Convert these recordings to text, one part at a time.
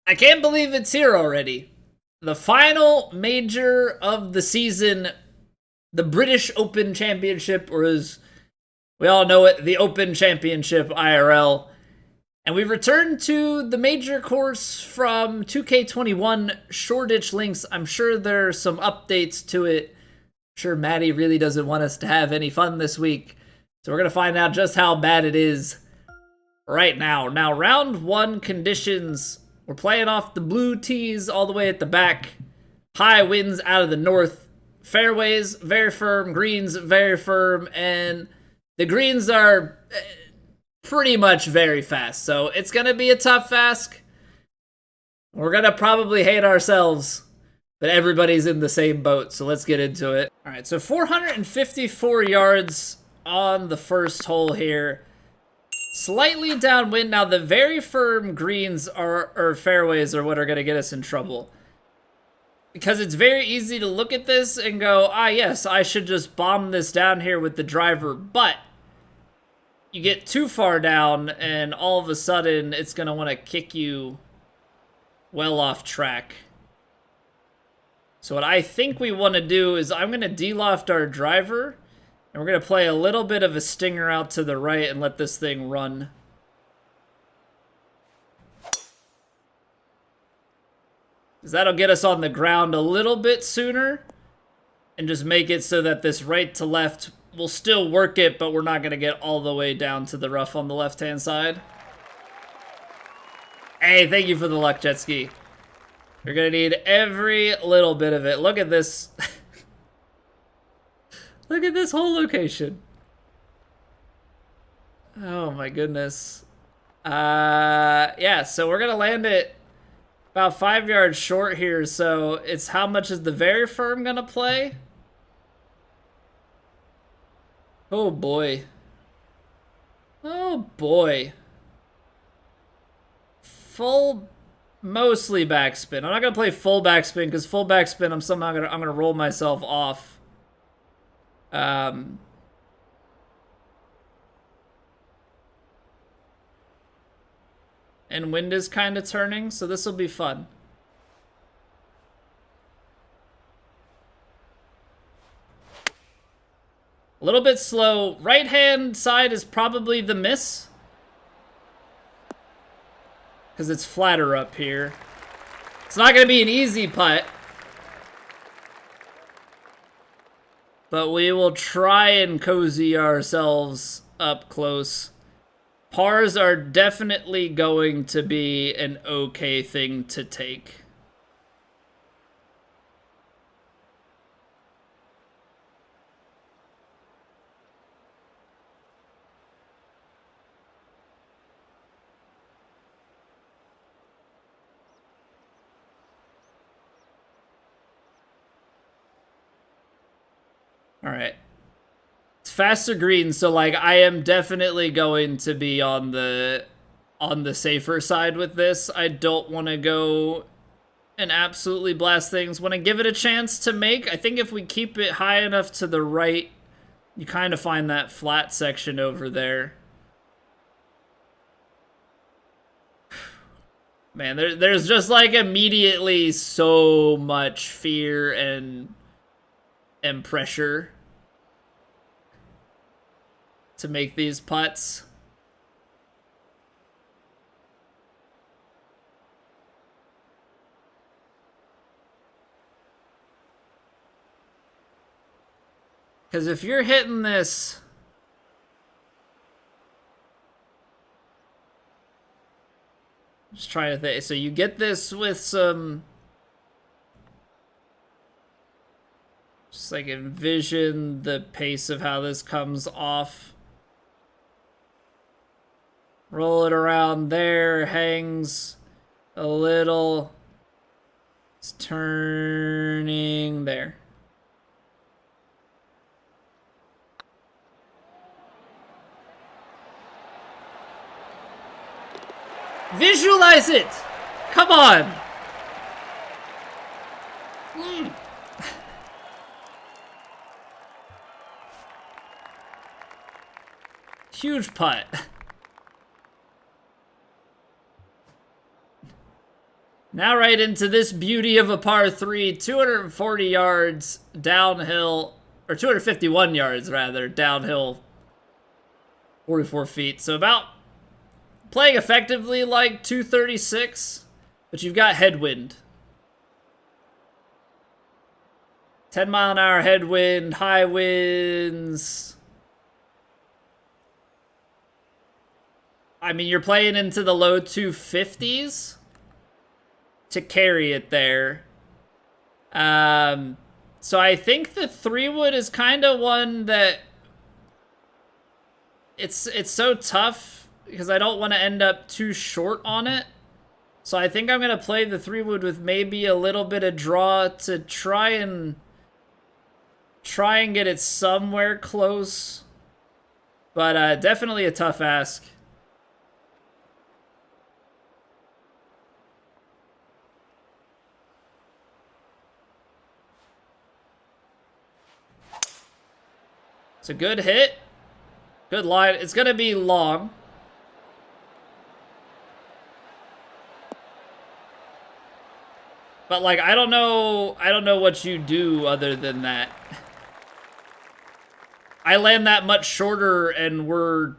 I can't believe it's here already. The final major of the season, the British Open Championship, or as we all know it, the Open Championship IRL. And we returned to the major course from 2K21 Shorditch Links. I'm sure there are some updates to it. I'm sure Maddie really doesn't want us to have any fun this week. So we're going to find out just how bad it is right now. Now, round one conditions. We're playing off the blue tees all the way at the back. High winds out of the north. Fairways, very firm. Greens, very firm. And the greens are pretty much very fast. So it's going to be a tough ask. We're going to probably hate ourselves. But everybody's in the same boat. So let's get into it. All right, so 454 yards on the first hole here. Slightly downwind. Now, the very firm greens or fairways are what are going to get us in trouble. Because it's very easy to look at this and go, ah, yes, I should just bomb this down here with the driver. But you get too far down, and all of a sudden, it's going to want to kick you well off track. So what I think we want to do is I'm going to de-loft our driver. And we're going to play a little bit of a stinger out to the right and let this thing run. Because that'll get us on the ground a little bit sooner. And just make it so that this right to left will still work it, but we're not going to get all the way down to the rough on the left-hand side. Hey, thank you for the luck, jet ski. You're going to need every little bit of it. Look at this. Look at this whole location. Oh my goodness. Yeah, so we're gonna land it about 5 yards short here, so it's how much is the very firm gonna play? Oh boy. Oh boy. Full, mostly backspin. I'm not gonna play full backspin because full backspin I'm somehow gonna roll myself off. And wind is kind of turning, so this will be fun. A little bit slow. Right hand side is probably the miss. Because it's flatter up here. It's not going to be an easy putt. But we will try and cozy ourselves up close. Pars are definitely going to be an okay thing to take. All right. It's faster green, so like I am definitely going to be on the safer side with this. I don't want to go and absolutely blast things. Want to give it a chance to make. I think if we keep it high enough to the right, you kind of find that flat section over there. Man, there's just like immediately so much fear and pressure to make these putts. Because if you're hitting this, just trying to think. So you get this with some, just like envision the pace of how this comes off. Roll it around there, hangs a little. It's turning there. Visualize it! Come on! Huge putt. Now right into this beauty of a par 3, 240 yards downhill, or 251 yards rather, downhill, 44 feet. So about playing effectively like 236, but you've got headwind. 10-mile-an-hour headwind, high winds. I mean, you're playing into the low 250s to carry it there. So I think the 3-wood is kind of one that it's so tough because I don't want to end up too short on it. So I think I'm going to play the 3-wood with maybe a little bit of draw to try and get it somewhere close. But definitely a tough ask. It's a good hit. Good line. It's going to be long. But like I don't know what you do other than that. I land that much shorter and we're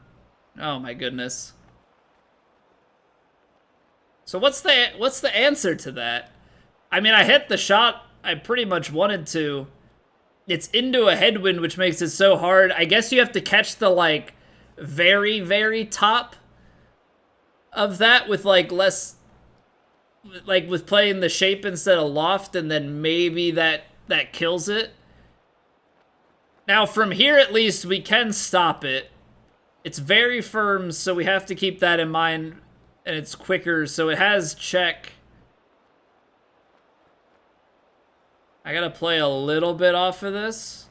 oh my goodness. So what's the answer to that? I mean, I hit the shot I pretty much wanted to. It's into a headwind, which makes it so hard. I guess you have to catch the, like, very, very top of that with, like, less... Like, with playing the shape instead of loft, and then maybe that kills it. Now, from here, at least, we can stop it. It's very firm, so we have to keep that in mind. And it's quicker, so it has check. I gotta play a little bit off of this.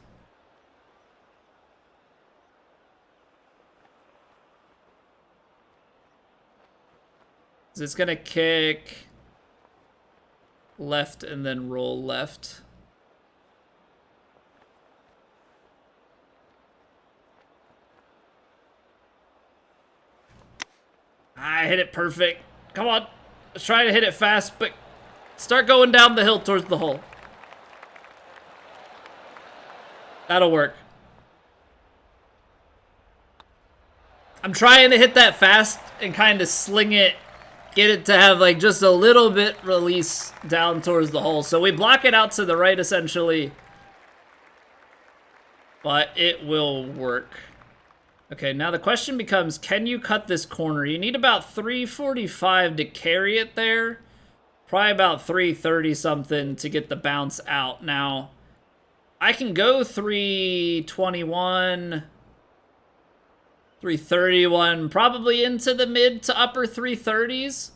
It's gonna kick left and then roll left. I hit it perfect. Come on. Let's try to hit it fast, but start going down the hill towards the hole. That'll work. I'm trying to hit that fast and kind of sling it, get it to have like just a little bit release down towards the hole. So we block it out to the right essentially, but it will work. Okay, now the question becomes, can you cut this corner? You need about 345 to carry it there. Probably about 330 something to get the bounce out. Now, I can go 321, 331, probably into the mid to upper 330s.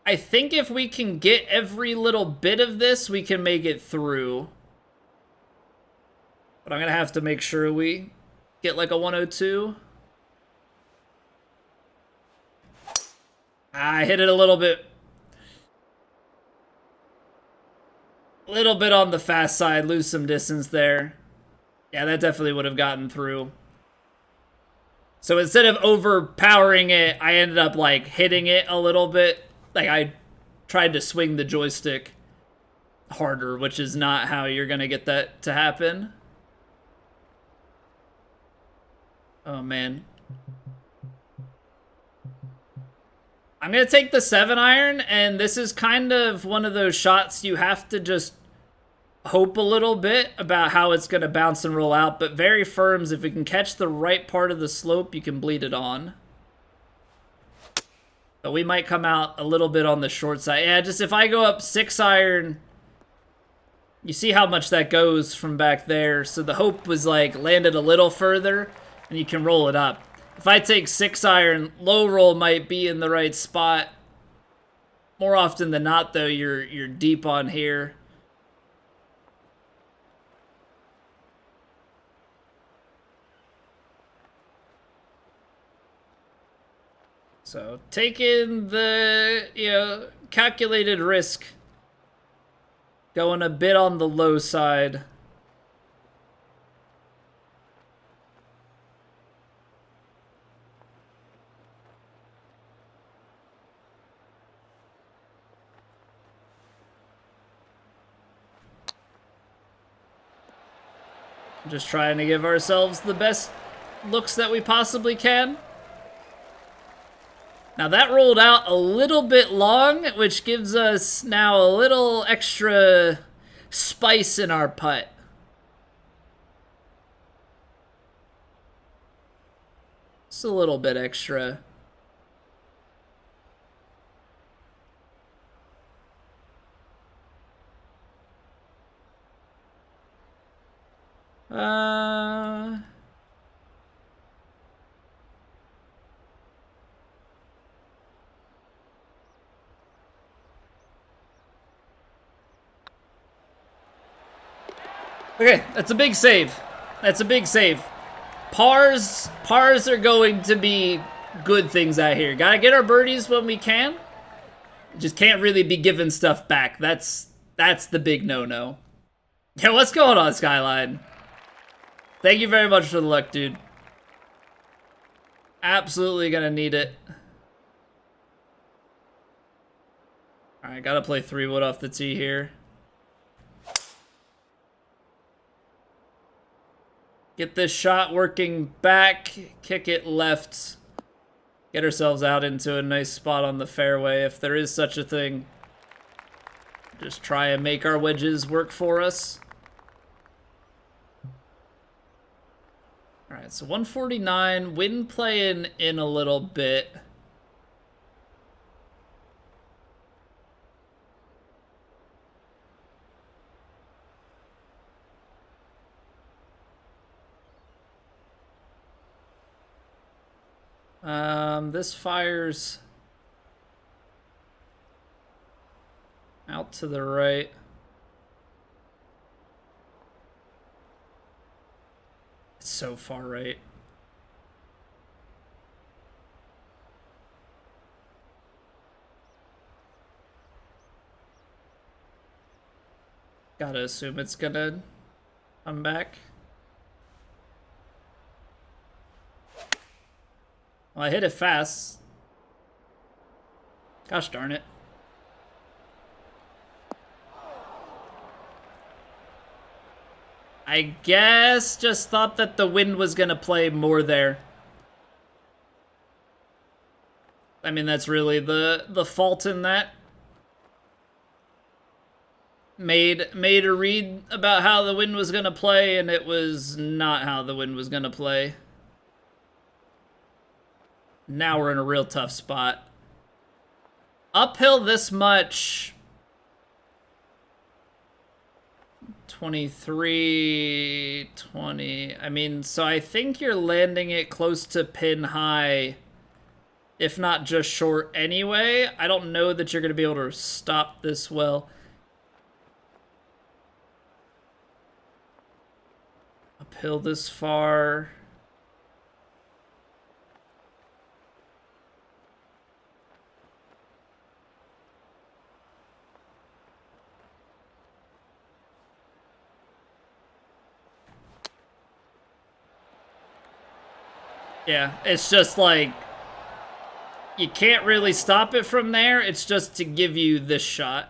I think if we can get every little bit of this, we can make it through. But I'm going to have to make sure we get like a 102. I hit it a little bit on the fast side, lose some distance there. Yeah, that definitely would have gotten through. So instead of overpowering it, I ended up like hitting it a little bit. Like I tried to swing the joystick harder, which is not how you're going to get that to happen. Oh, man. I'm going to take the 7-iron, and this is kind of one of those shots you have to just hope a little bit about how it's going to bounce and roll out, but very firm. If we can catch the right part of the slope, you can bleed it on. But we might come out a little bit on the short side. Yeah, just if I go up 6-iron, you see how much that goes from back there. So the hope was like landed a little further, and you can roll it up. If I take 6-iron, low roll might be in the right spot. More often than not, though, you're deep on here. So taking the, calculated risk. Going a bit on the low side. Just trying to give ourselves the best looks that we possibly can. Now that rolled out a little bit long, which gives us now a little extra spice in our putt. Just a little bit extra. Okay, that's a big save. That's a big save. Pars are going to be good things out here. Gotta get our birdies when we can. Just can't really be giving stuff back. That's the big no-no. Yeah, what's going on, Skyline? Thank you very much for the luck, dude. Absolutely gonna need it. Alright, gotta play 3-wood off the tee here. Get this shot working back, kick it left, get ourselves out into a nice spot on the fairway if there is such a thing. Just try and make our wedges work for us. Alright, so 149, wind playing in a little bit. This fires out to the right. It's so far right. Gotta assume it's gonna come back. Well, I hit it fast. Gosh darn it. I guess just thought that the wind was gonna play more there. I mean, that's really the fault in that. Made a read about how the wind was gonna play, and it was not how the wind was gonna play. Now we're in a real tough spot. Uphill this much. 23, 20. I mean, so I think you're landing it close to pin high, if not just short anyway. I don't know that you're going to be able to stop this well. Uphill this far. Yeah, it's just like, you can't really stop it from there. It's just to give you this shot.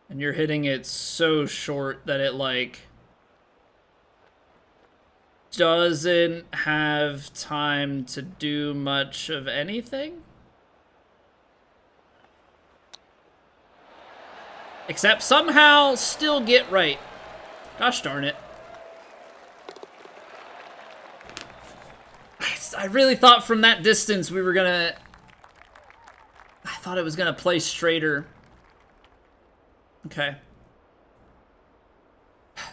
And you're hitting it so short that it, like, doesn't have time to do much of anything. Except somehow still get right. Gosh darn it. I really thought from that distance we were gonna... I thought it was gonna play straighter. Okay.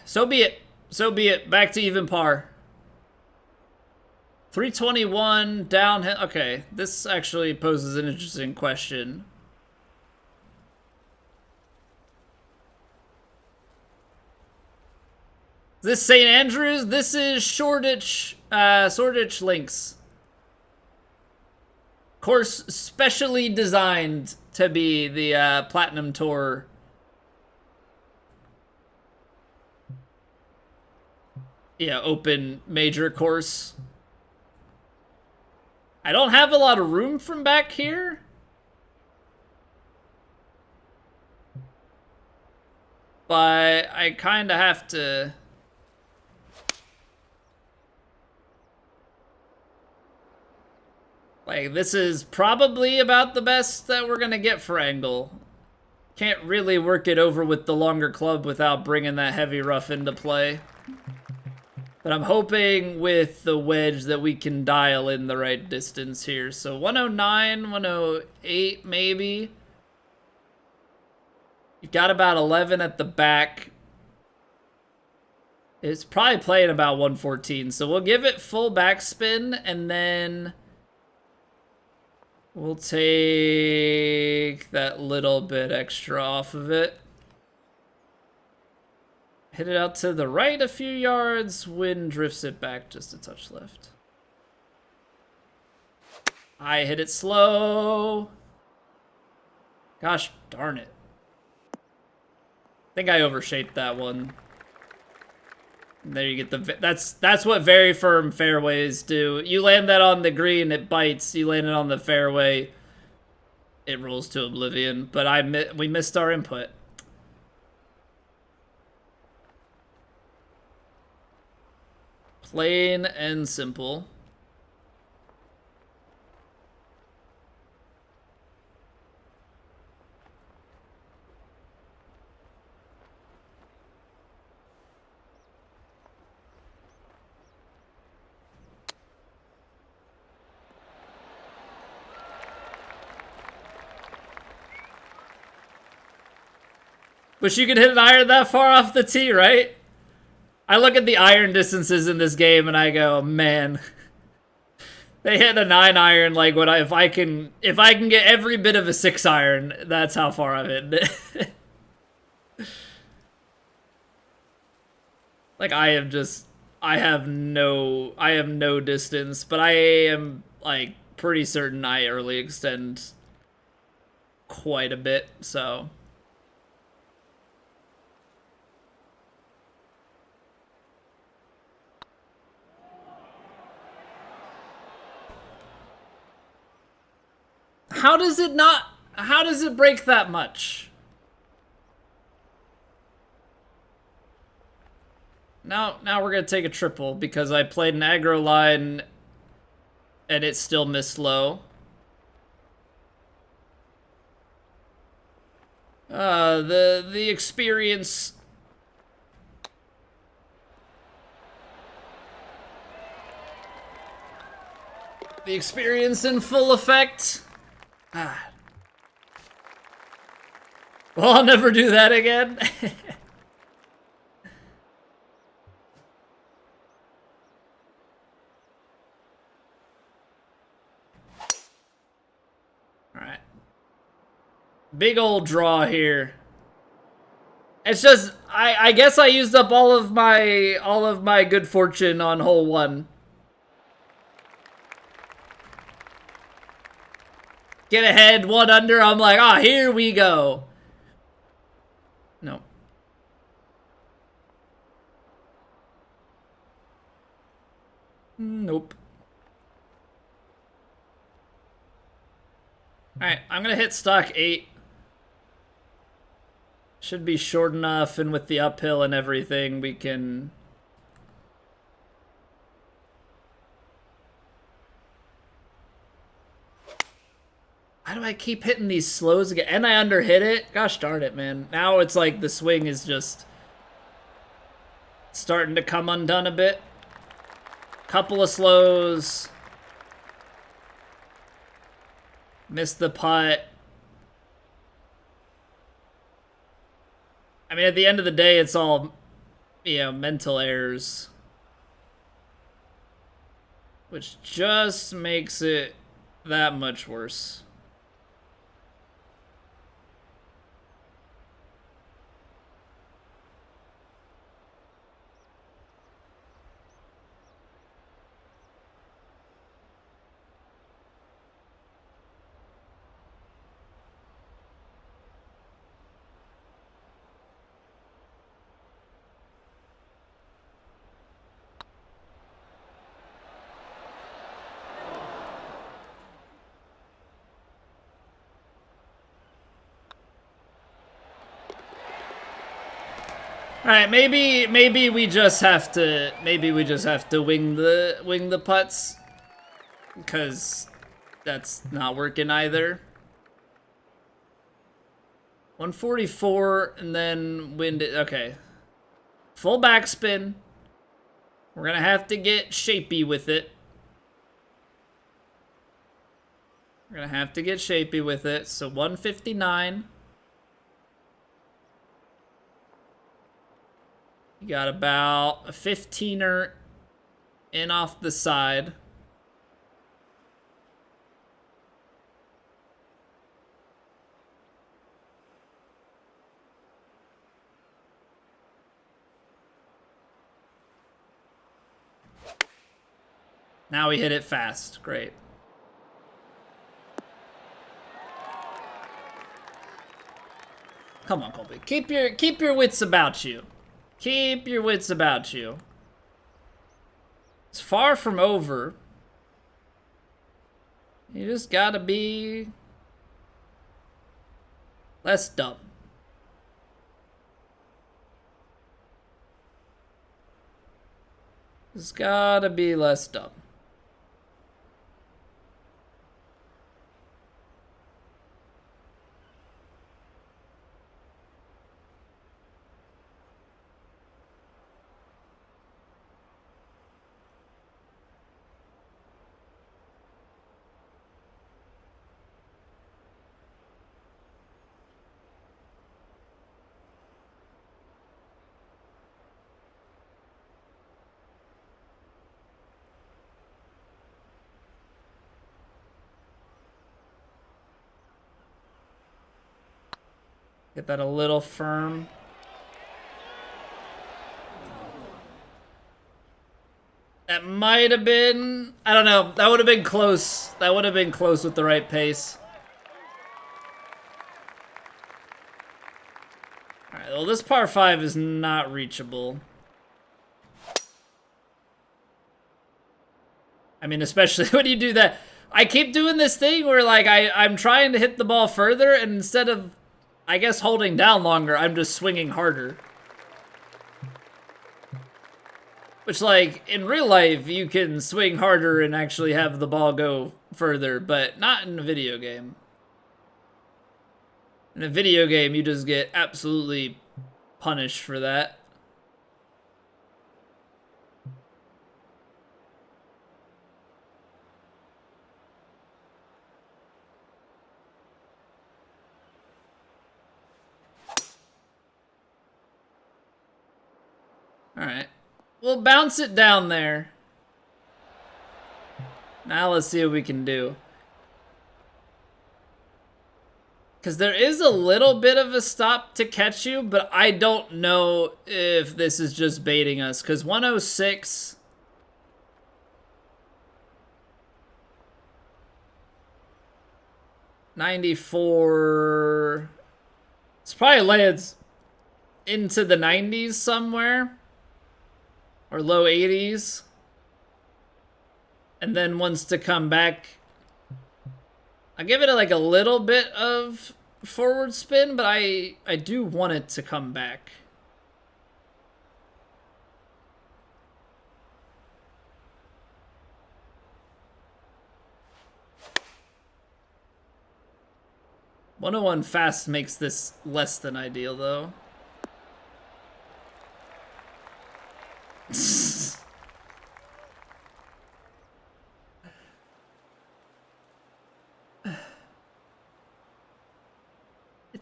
So be it. So be it. Back to even par. 321 downhill. Okay, this actually poses an interesting question. This St. Andrews? This is Shorditch Links. Course specially designed to be the Platinum Tour. Yeah, open major course. I don't have a lot of room from back here. But I kind of have to... Like, this is probably about the best that we're gonna get for angle. Can't really work it over with the longer club without bringing that heavy rough into play. But I'm hoping with the wedge that we can dial in the right distance here. So 109, 108 maybe. You've got about 11 at the back. It's probably playing about 114. So we'll give it full backspin and then we'll take that little bit extra off of it. Hit it out to the right a few yards. Wind drifts it back just a touch left. I hit it slow. Gosh darn it. I think I overshaped that one. And there you get the... That's what very firm fairways do. You land that on the green, it bites. You land it on the fairway, it rolls to oblivion. But we missed our input. Plain and simple. Wish you could hit an iron that far off the tee, right? I look at the iron distances in this game and I go, man, they hit a 9 iron like what if I can get every bit of a 6 iron, that's how far I've hit it. Like I have no distance, but I am like pretty certain I early extend quite a bit, so how does it break that much? Now we're gonna take a triple because I played an aggro line and it still missed low. The experience. The experience in full effect. Ah. Well, I'll never do that again. Alright. Big old draw here. It's just I guess I used up all of my good fortune on hole 1. Get ahead, 1 under. I'm like, ah, here we go. No. Nope. Alright, I'm gonna hit stock 8. Should be short enough, and with the uphill and everything, we can... Why do I keep hitting these slows again? And I underhit it? Gosh darn it, man. Now it's like the swing is just starting to come undone a bit. Couple of slows. Missed the putt. I mean, at the end of the day, it's all, you know, mental errors. Which just makes it that much worse. All right, maybe we just have to wing the putts, because that's not working either. 144 and then wind it. Okay, full backspin. We're gonna have to get shapy with it. We're gonna have to get shapy with it. So 159. You got about a 15er in off the side. Now we hit it fast. Great. Come on, Colby. Keep your wits about you. Keep your wits about you. It's far from over. You just gotta be less dumb. Just gotta be less dumb. Get that a little firm. That might have been, I don't know. That would have been close. That would have been close with the right pace. All right, well, this par 5 is not reachable. I mean, especially when you do that. I keep doing this thing where, like, I'm trying to hit the ball further, and instead of, I guess, holding down longer, I'm just swinging harder. Which, like, in real life, you can swing harder and actually have the ball go further, but not in a video game. In a video game, you just get absolutely punished for that. Alright. We'll bounce it down there. Now let's see what we can do. Because there is a little bit of a stop to catch you, but I don't know if this is just baiting us. Because 106... $94... It's probably lands into the 90s somewhere. Or low 80s. And then wants to come back. I'll give it like a little bit of forward spin, but I do want it to come back. .101 fast makes this less than ideal, though.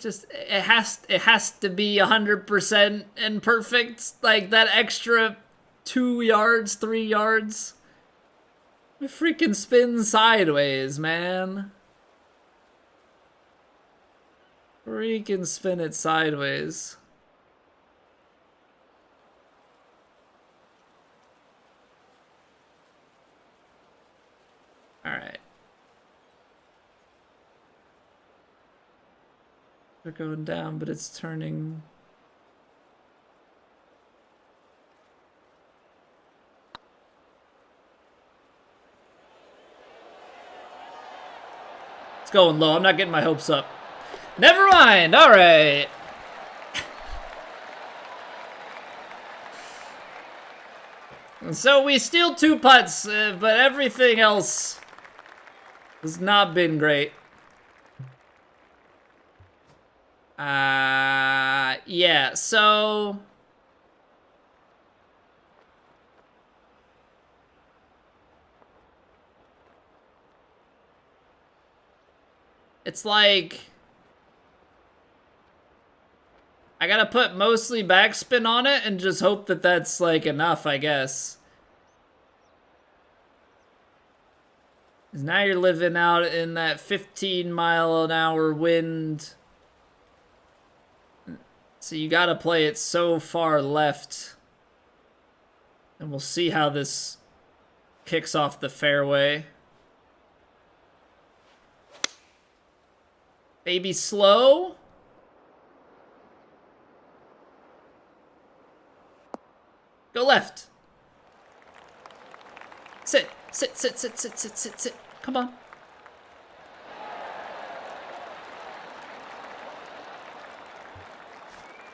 It has to be 100% and perfect. Like that extra 2 yards, 3 yards. It freaking spin sideways, man. Freaking spin it sideways. All right. They're going down, but it's turning. It's going low. I'm not getting my hopes up. Never mind. All right. So we steal 2 putts, but everything else has not been great. Yeah, so... It's like... I gotta put mostly backspin on it and just hope that that's, like, enough, I guess. 'Cause now you're living out in that 15-mile-an-hour wind. So you gotta play it so far left. And we'll see how this kicks off the fairway. Baby slow. Go left. Sit. Sit, sit, sit, sit, sit, sit, sit. Come on.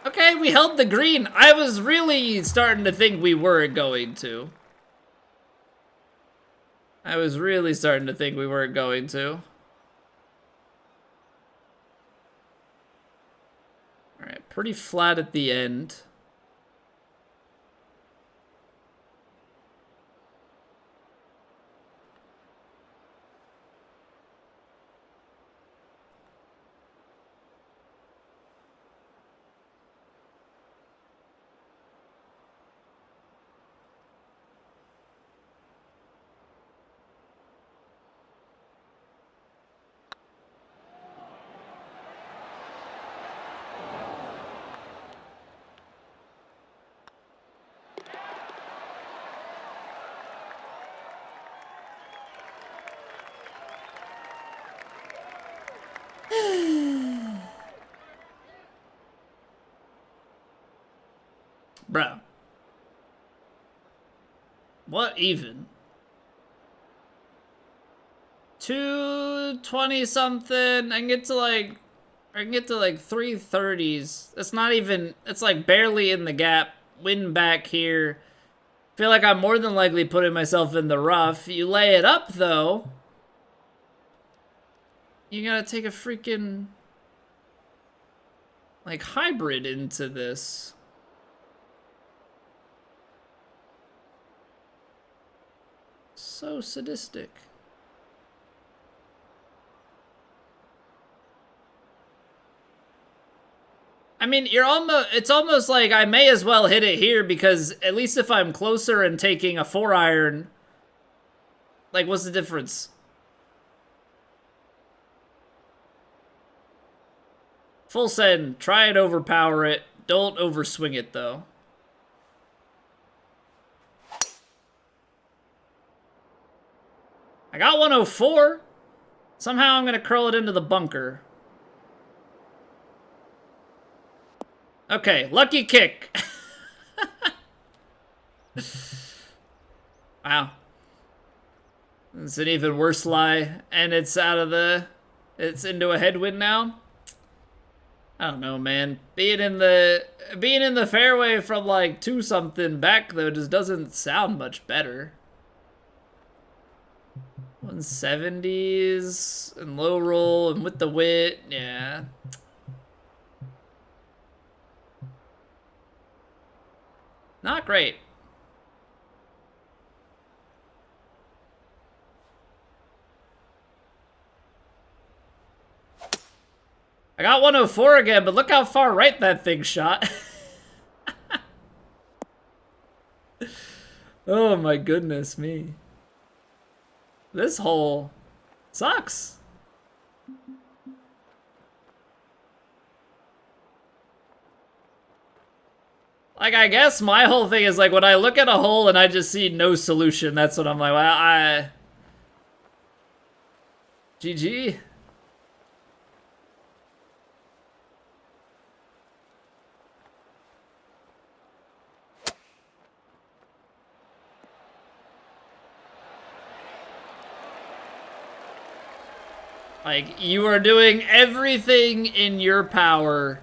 Okay, we held the green. I was really starting to think we were going to. Alright, pretty flat at the end. Bro. What even? 220 something. I can get to like 330s. It's not even, it's like barely in the gap. Wind back here. Feel like I'm more than likely putting myself in the rough. You lay it up though. You gotta take a freaking like hybrid into this. So sadistic. I mean, it's almost like I may as well hit it here because at least if I'm closer and taking a 4-iron, like what's the difference? Full send, try and overpower it. Don't overswing it though. I got 104. Somehow I'm gonna curl it into the bunker. Okay, lucky kick. Wow. It's an even worse lie, and it's it's into a headwind now. I don't know, man. Being in the fairway from like 2-something back though just doesn't sound much better. 170s and low roll and with the wit, yeah. Not great. I got 104 again, but look how far right that thing shot. Oh my goodness me. This hole sucks. Like, I guess my whole thing is like when I look at a hole and I just see no solution, that's what I'm like, well, GG. Like, you are doing everything in your power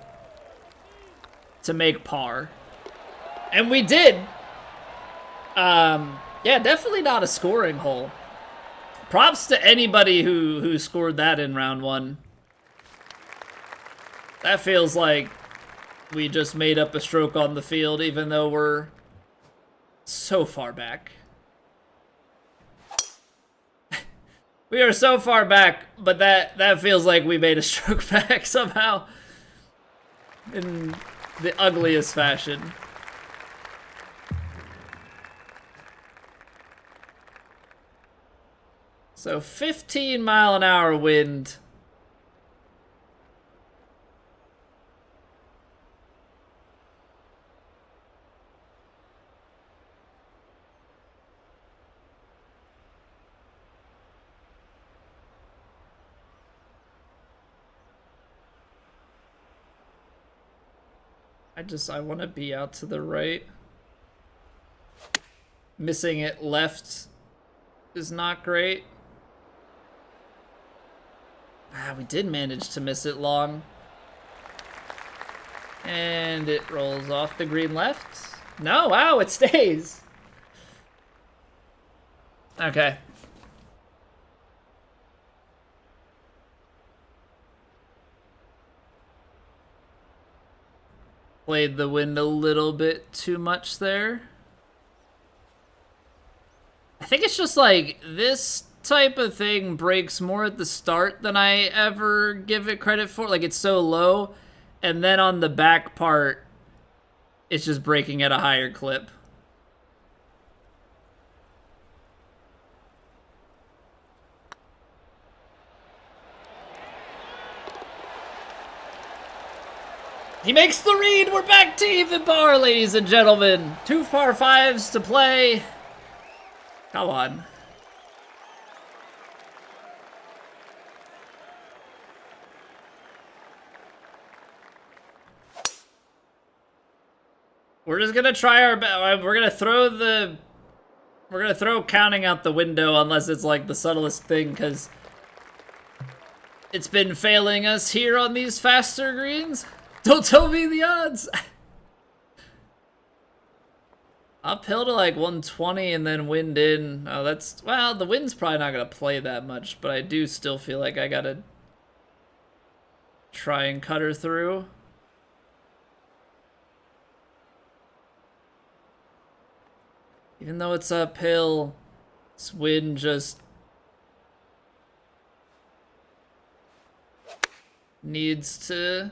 to make par. And we did. Yeah, definitely not a scoring hole. Props to anybody who scored that in round one. That feels like we just made up a stroke on the field, even though we're so far back. We are so far back, but that feels like we made a stroke back somehow. In the ugliest fashion. So 15-mile-an-hour wind. I want to be out to the right. Missing it left is not great. Ah, we did manage to miss it long. And it rolls off the green left. No, wow, it stays. Okay. Played the wind a little bit too much there. I think it's just like this type of thing breaks more at the start than I ever give it credit for. Like, it's so low, and then on the back part, it's just breaking at a higher clip. He makes the read. We're back to even par, ladies and gentlemen. 2 par 5s to play. Come on. We're just gonna try our best. We're gonna throw counting out the window unless it's like the subtlest thing, because it's been failing us here on these faster greens. Don't tell me the odds. Uphill to like 120 and then wind in. Oh, that's, well, the wind's probably not gonna play that much, but I do still feel like I gotta try and cut her through. Even though it's uphill, this wind just needs to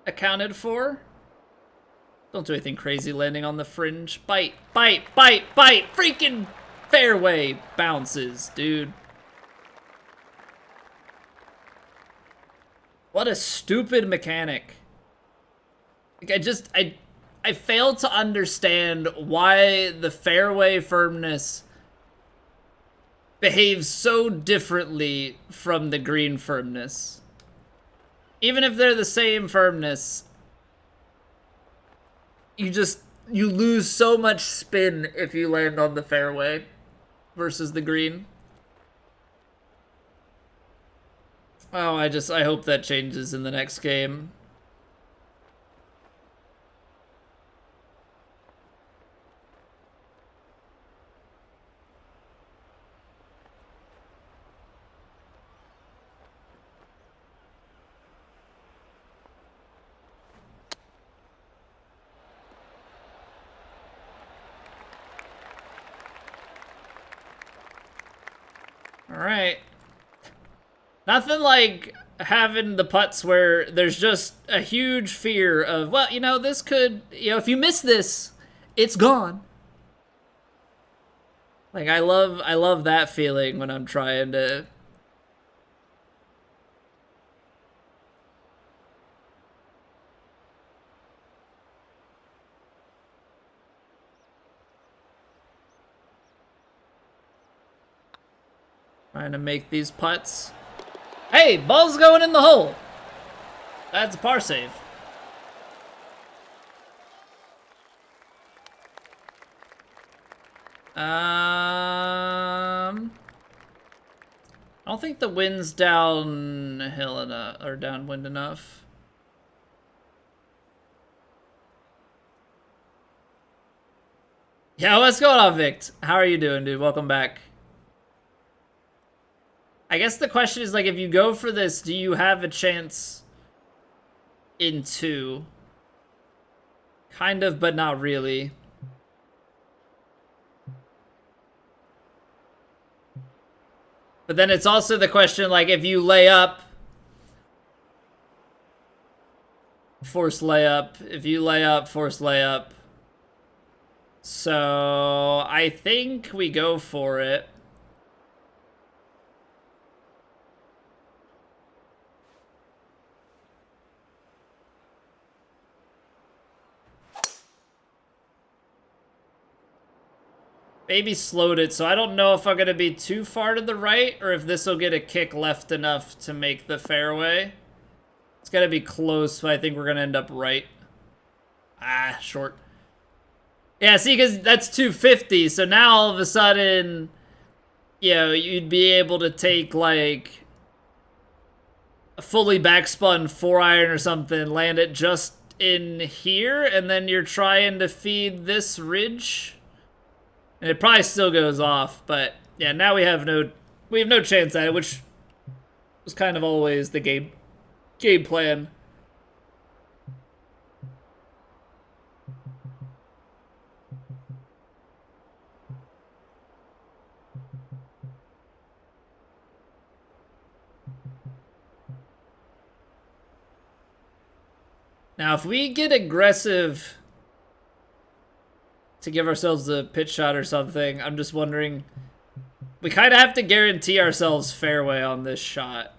accounted for. Don't do anything crazy landing on the fringe. Bite, bite, bite, bite! Freaking fairway bounces, dude. What a stupid mechanic. Like, I fail to understand why the fairway firmness behaves so differently from the green firmness. Even if they're the same firmness, you lose so much spin if you land on the fairway versus the green. Oh, I hope that changes in the next game. Alright. Nothing like having the putts where there's just a huge fear of, well, you know, this could, you know, if you miss this, it's gone. Like, I love that feeling when I'm trying to make these putts. Hey, ball's going in the hole. That's a par save. I don't think the wind's downhill enough, or downwind enough. Yeah, what's going on, Vic? How are you doing, dude? Welcome back. I guess the question is, like, if you go for this, do you have a chance in 2? Kind of, but not really. But then it's also the question, like, if you lay up, force layup. If you lay up, force layup. So I think we go for it. Maybe slowed it, so I don't know if I'm going to be too far to the right or if this will get a kick left enough to make the fairway. It's going to be close, but I think we're going to end up right. Ah, short. Yeah, see, because that's 250, so now all of a sudden, you know, you'd be able to take, like, a fully backspun 4-iron or something, land it just in here, and then you're trying to feed this ridge. And it probably still goes off, but yeah, now we have no chance at it, which was kind of always the game plan. Now, if we get aggressive to give ourselves a pitch shot or something, I'm just wondering, we kind of have to guarantee ourselves fairway on this shot.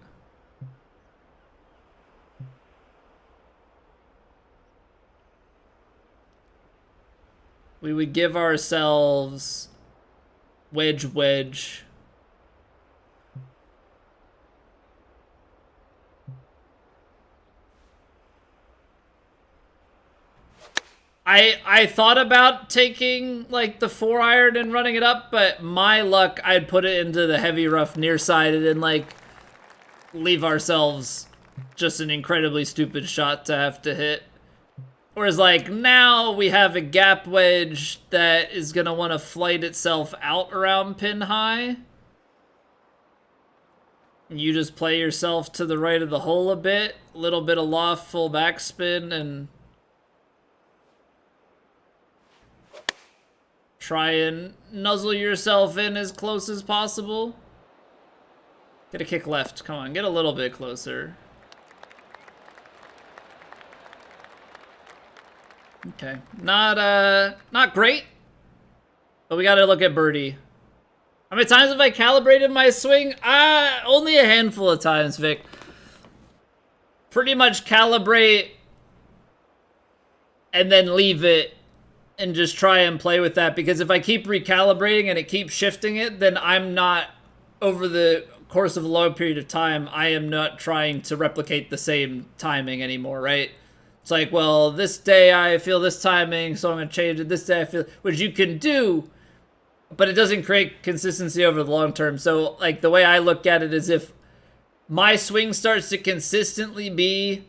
We would give ourselves wedge. I thought about taking, like, the 4-iron and running it up, but my luck, I'd put it into the heavy rough near side and then, like, leave ourselves just an incredibly stupid shot to have to hit. Whereas, like, now we have a gap wedge that is going to want to flight itself out around pin high. You just play yourself to the right of the hole a bit, a little bit of loft, full backspin, and try and nuzzle yourself in as close as possible. Get a kick left. Come on, get a little bit closer. Okay. Not great. But we gotta look at birdie. How many times have I calibrated my swing? Only a handful of times, Vic. Pretty much calibrate and then leave it and just try and play with that, because if I keep recalibrating and it keeps shifting it, then I'm not, over the course of a long period of time, I am not trying to replicate the same timing anymore, right? It's like, well, this day I feel this timing, so I'm going to change it. This day I feel, which you can do, but it doesn't create consistency over the long term. So, like, the way I look at it is, if my swing starts to consistently be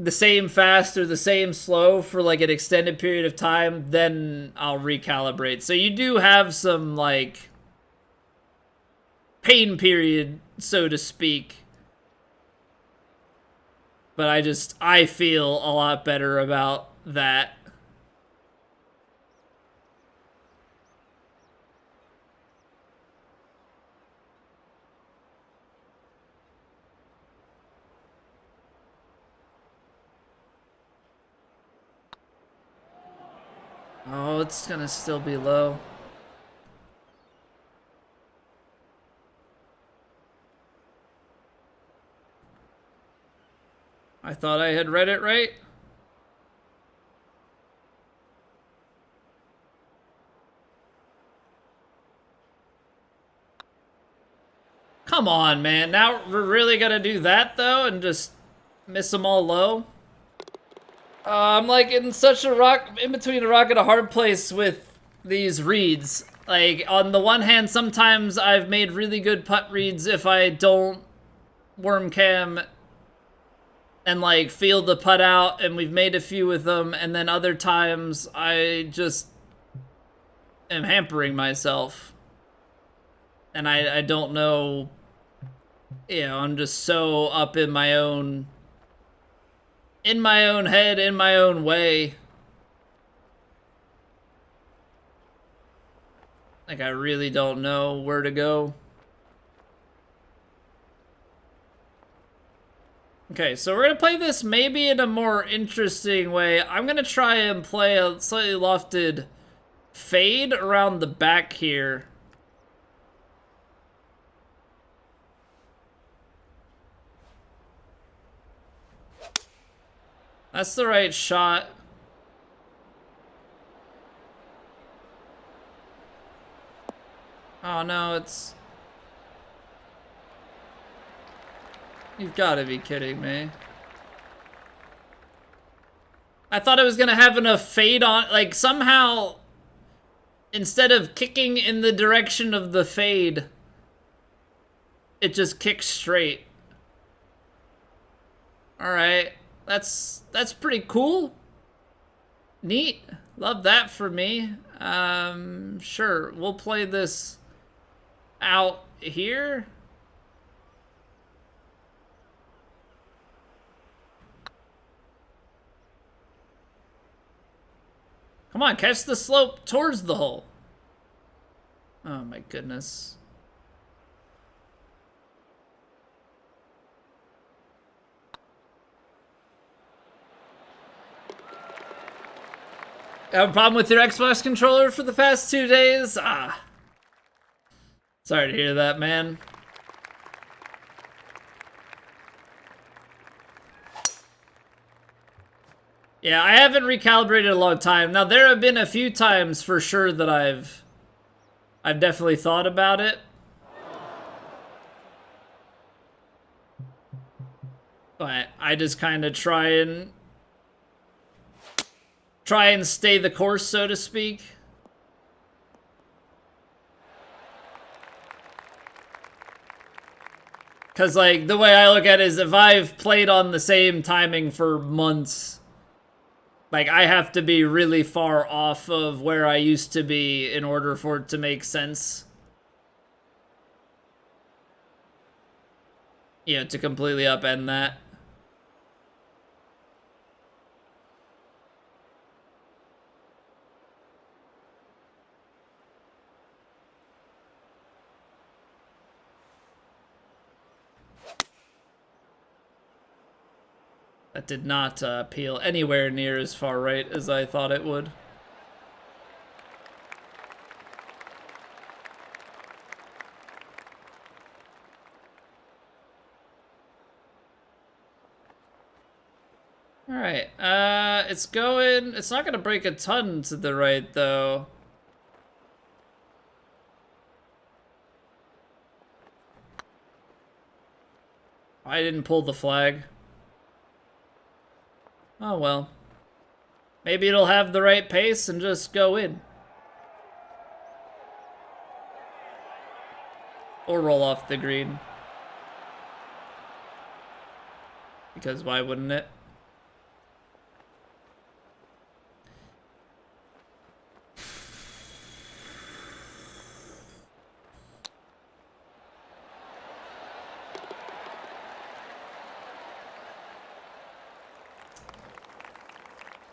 the same fast or the same slow for, like, an extended period of time, then I'll recalibrate. So you do have some, like, pain period, so to speak. But I feel a lot better about that. Oh, it's gonna still be low. I thought I had read it right. Come on, man. Now we're really gonna do that, though, and just miss them all low? I'm, like, in such a in between a rock and a hard place with these reads. Like, on the one hand, sometimes I've made really good putt reads if I don't worm cam and, like, feel the putt out, and we've made a few with them, and then other times I just am hampering myself. And I don't know, you know, I'm just so up in my own head, in my own way. Like, I really don't know where to go. Okay, so we're gonna play this maybe in a more interesting way. I'm gonna try and play a slightly lofted fade around the back here. That's the right shot. Oh no, it's... You've gotta be kidding me. I thought it was gonna have enough fade on, like somehow, instead of kicking in the direction of the fade, it just kicks straight. Alright, that's pretty cool. Neat. Love that for me. Sure, we'll play this out here. Come on, catch the slope towards the hole. Oh my goodness. Have a problem with your Xbox controller for the past 2 days? Ah. Sorry to hear that, man. Yeah, I haven't recalibrated in a long time. Now, there have been a few times for sure that I've definitely thought about it. But I just kind of try and stay the course, so to speak. Because, like, the way I look at it is if I've played on the same timing for months, like, I have to be really far off of where I used to be in order for it to make sense. You know, to completely upend that. That did not peel anywhere near as far right as I thought it would. Alright, it's not gonna break a ton to the right, though. I didn't pull the flag. Oh well. Maybe it'll have the right pace and just go in. Or roll off the green. Because why wouldn't it?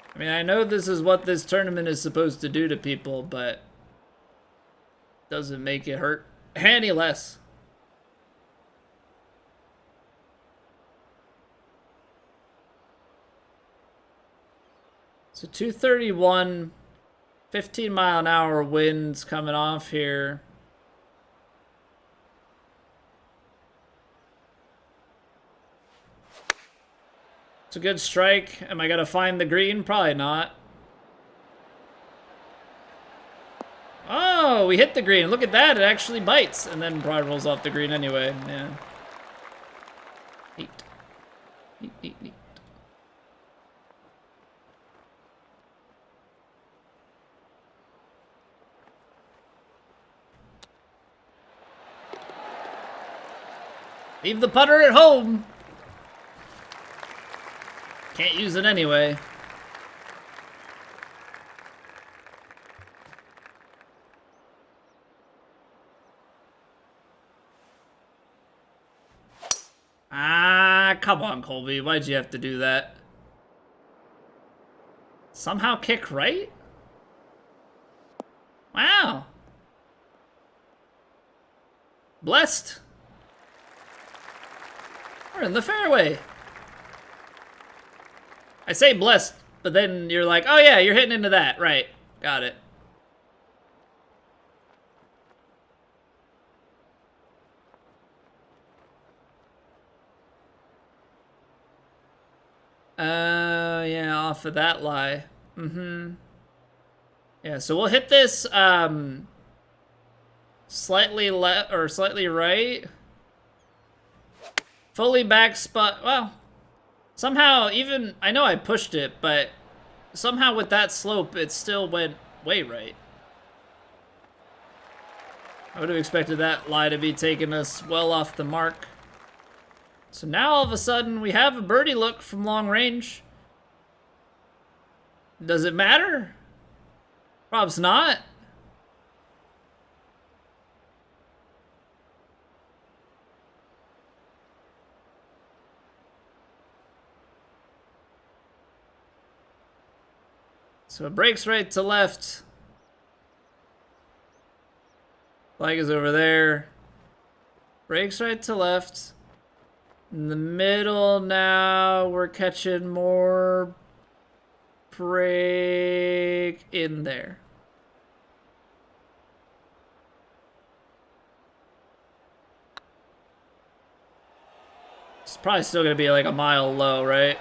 I mean, I know this is what this tournament is supposed to do to people, but doesn't make it hurt any less. So 231, 15-mile-an-hour winds coming off here. It's a good strike. Am I gonna find the green? Probably not. Oh, we hit the green. Look at that. It actually bites. And then probably rolls off the green anyway. Yeah. Neat. Neat, neat, neat. Leave the putter at home. Can't use it anyway. come on, Colby. Why'd you have to do that? Somehow kick right? Wow. Blessed. We're in the fairway. I say blessed, but then you're like, oh yeah, you're hitting into that. Right. Got it. Yeah, off of that lie. Mm-hmm. Yeah, so we'll hit this, slightly left, or slightly right. Fully back spot, well, somehow even, I know I pushed it, but somehow with that slope, it still went way right. I would have expected that lie to be taking us well off the mark. So now all of a sudden we have a birdie look from long range. Does it matter? Prob's not. So it breaks right to left. Flag is over there. Breaks right to left. In the middle now, we're catching more break in there. It's probably still gonna be like a mile low, right?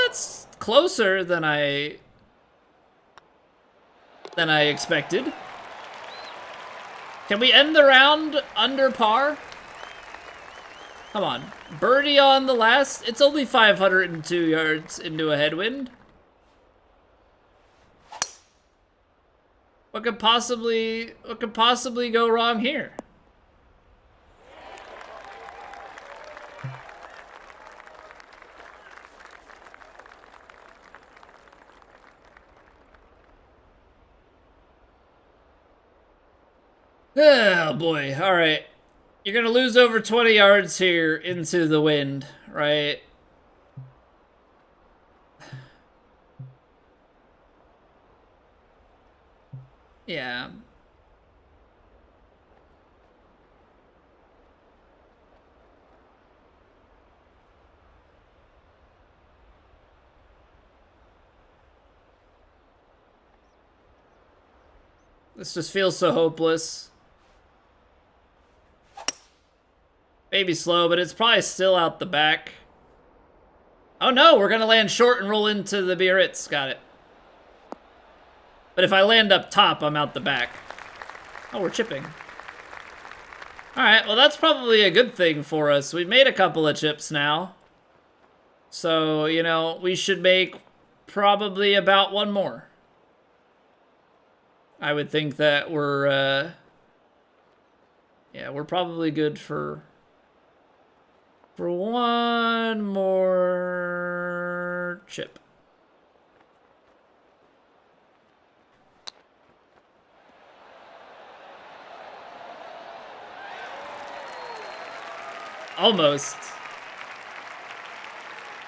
It's closer than I expected. Can we end the round under par? Come on. Birdie on the last. It's only 502 yards into a headwind. What could possibly go wrong here? Oh boy. All right. You're going to lose over 20 yards here into the wind, right? Yeah. This just feels so hopeless. Maybe slow, but it's probably still out the back. Oh no, we're gonna land short and roll into the Biarritz. Got it. But if I land up top, I'm out the back. Oh, we're chipping. Alright, well that's probably a good thing for us. We've made a couple of chips now. So, you know, we should make probably about one more. I would think that we're, yeah, we're probably good for one more chip. Almost.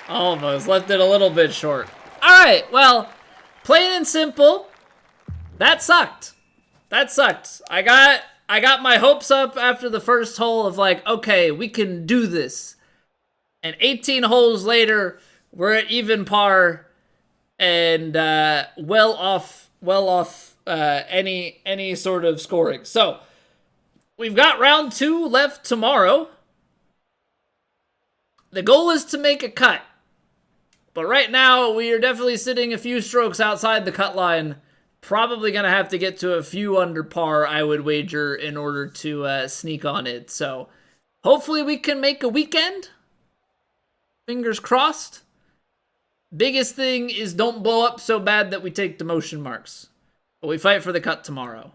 Almost. Left it a little bit short. Alright, well, plain and simple, that sucked. That sucked. I got my hopes up after the first hole of like, okay, we can do this. And 18 holes later, we're at even par and well off any sort of scoring. So we've got round 2 left tomorrow. The goal is to make a cut. But right now, we are definitely sitting a few strokes outside the cut line. Probably going to have to get to a few under par, I would wager, in order to sneak on it. So hopefully we can make a weekend. Fingers crossed. Biggest thing is don't blow up so bad that we take demotion marks. But we fight for the cut tomorrow.